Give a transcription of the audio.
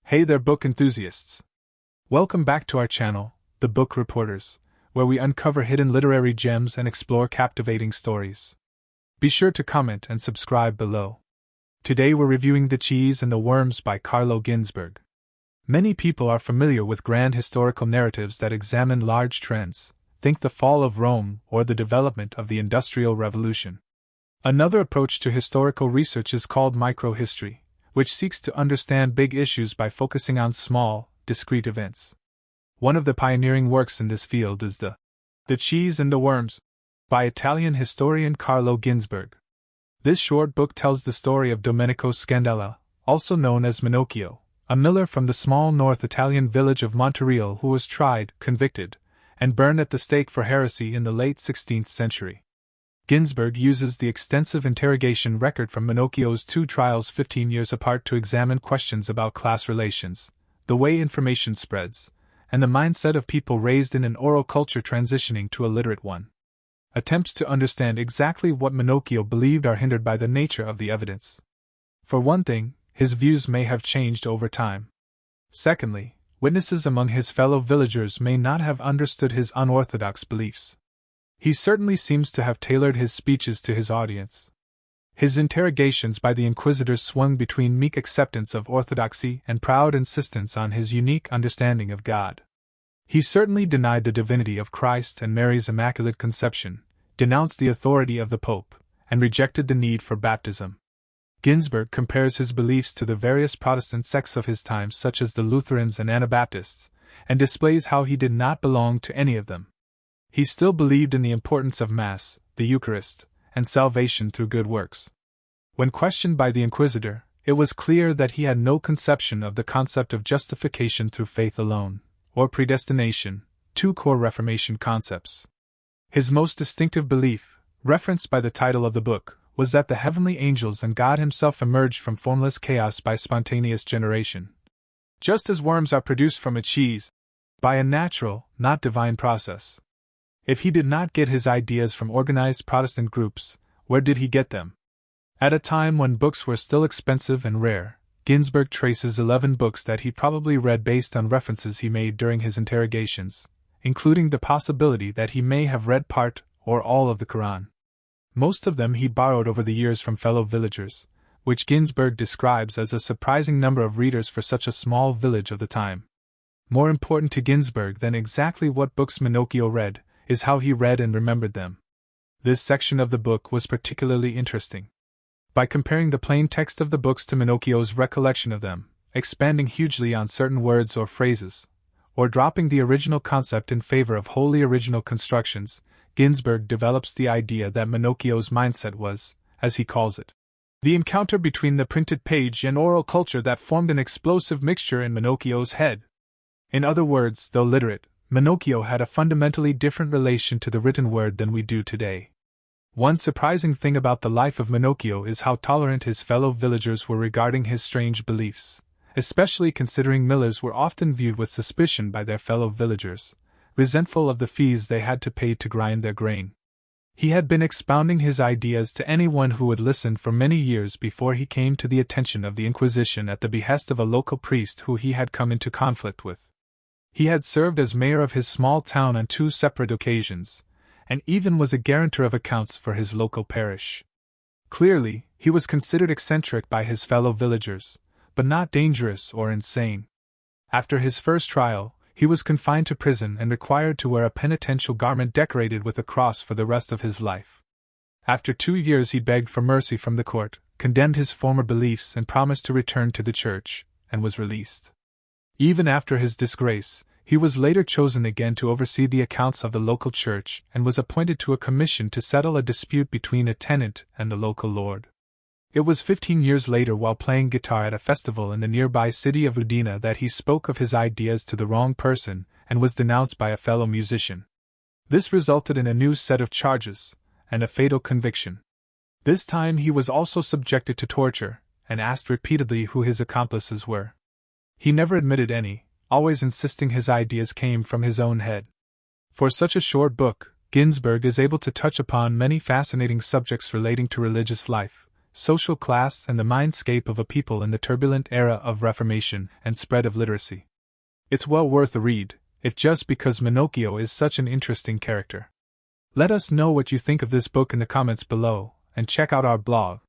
Hey there, book enthusiasts! Welcome back to our channel, The Book Reporters, where we uncover hidden literary gems and explore captivating stories. Be sure to comment and subscribe below. Today we're reviewing The Cheese and the Worms by Carlo Ginzburg. Many people are familiar with grand historical narratives that examine large trends, think the fall of Rome or the development of the Industrial Revolution. Another approach to historical research is called microhistory, which seeks to understand big issues by focusing on small, discrete events. One of the pioneering works in this field is The Cheese and the Worms by Italian historian Carlo Ginzburg. This short book tells the story of Domenico Scandella, also known as Minokio, a miller from the small North Italian village of Montereal who was tried, convicted, and burned at the stake for heresy in the late 16th century. Ginzburg uses the extensive interrogation record from Menocchio's two trials 15 years apart to examine questions about class relations, the way information spreads, and the mindset of people raised in an oral culture transitioning to a literate one. Attempts to understand exactly what Menocchio believed are hindered by the nature of the evidence. For one thing, his views may have changed over time. Secondly, witnesses among his fellow villagers may not have understood his unorthodox beliefs. He certainly seems to have tailored his speeches to his audience. His interrogations by the inquisitors swung between meek acceptance of orthodoxy and proud insistence on his unique understanding of God. He certainly denied the divinity of Christ and Mary's Immaculate Conception, denounced the authority of the Pope, and rejected the need for baptism. Ginzburg compares his beliefs to the various Protestant sects of his time, such as the Lutherans and Anabaptists, and displays how he did not belong to any of them. He still believed in the importance of Mass, the Eucharist, and salvation through good works. When questioned by the inquisitor, it was clear that he had no conception of the concept of justification through faith alone, or predestination, two core Reformation concepts. His most distinctive belief, referenced by the title of the book, was that the heavenly angels and God himself emerged from formless chaos by spontaneous generation. Just as worms are produced from a cheese, by a natural, not divine process. If he did not get his ideas from organized Protestant groups, where did he get them? At a time when books were still expensive and rare, Ginzburg traces 11 books that he probably read based on references he made during his interrogations, including the possibility that he may have read part or all of the Koran. Most of them he borrowed over the years from fellow villagers, which Ginzburg describes as a surprising number of readers for such a small village of the time. More important to Ginzburg than exactly what books Minokio read is how he read and remembered them. This section of the book was particularly interesting. By comparing the plain text of the books to Minokio's recollection of them, expanding hugely on certain words or phrases, or dropping the original concept in favor of wholly original constructions, Ginzburg develops the idea that Minokio's mindset was, as he calls it, the encounter between the printed page and oral culture that formed an explosive mixture in Minokio's head. In other words, though literate, Minokio had a fundamentally different relation to the written word than we do today. One surprising thing about the life of Minokio is how tolerant his fellow villagers were regarding his strange beliefs, especially considering millers were often viewed with suspicion by their fellow villagers, resentful of the fees they had to pay to grind their grain. He had been expounding his ideas to anyone who would listen for many years before he came to the attention of the Inquisition at the behest of a local priest who he had come into conflict with. He had served as mayor of his small town on 2 separate occasions, and even was a guarantor of accounts for his local parish. Clearly, he was considered eccentric by his fellow villagers, but not dangerous or insane. After his first trial, he was confined to prison and required to wear a penitential garment decorated with a cross for the rest of his life. After 2 years he begged for mercy from the court, condemned his former beliefs and promised to return to the church, and was released. Even after his disgrace, he was later chosen again to oversee the accounts of the local church and was appointed to a commission to settle a dispute between a tenant and the local lord. It was 15 years later, while playing guitar at a festival in the nearby city of Udine, that he spoke of his ideas to the wrong person and was denounced by a fellow musician. This resulted in a new set of charges and a fatal conviction. This time he was also subjected to torture and asked repeatedly who his accomplices were. He never admitted any, always insisting his ideas came from his own head. For such a short book, Ginzburg is able to touch upon many fascinating subjects relating to religious life, social class, and the mindscape of a people in the turbulent era of Reformation and spread of literacy. It's well worth a read, if just because Minokio is such an interesting character. Let us know what you think of this book in the comments below, and check out our blog,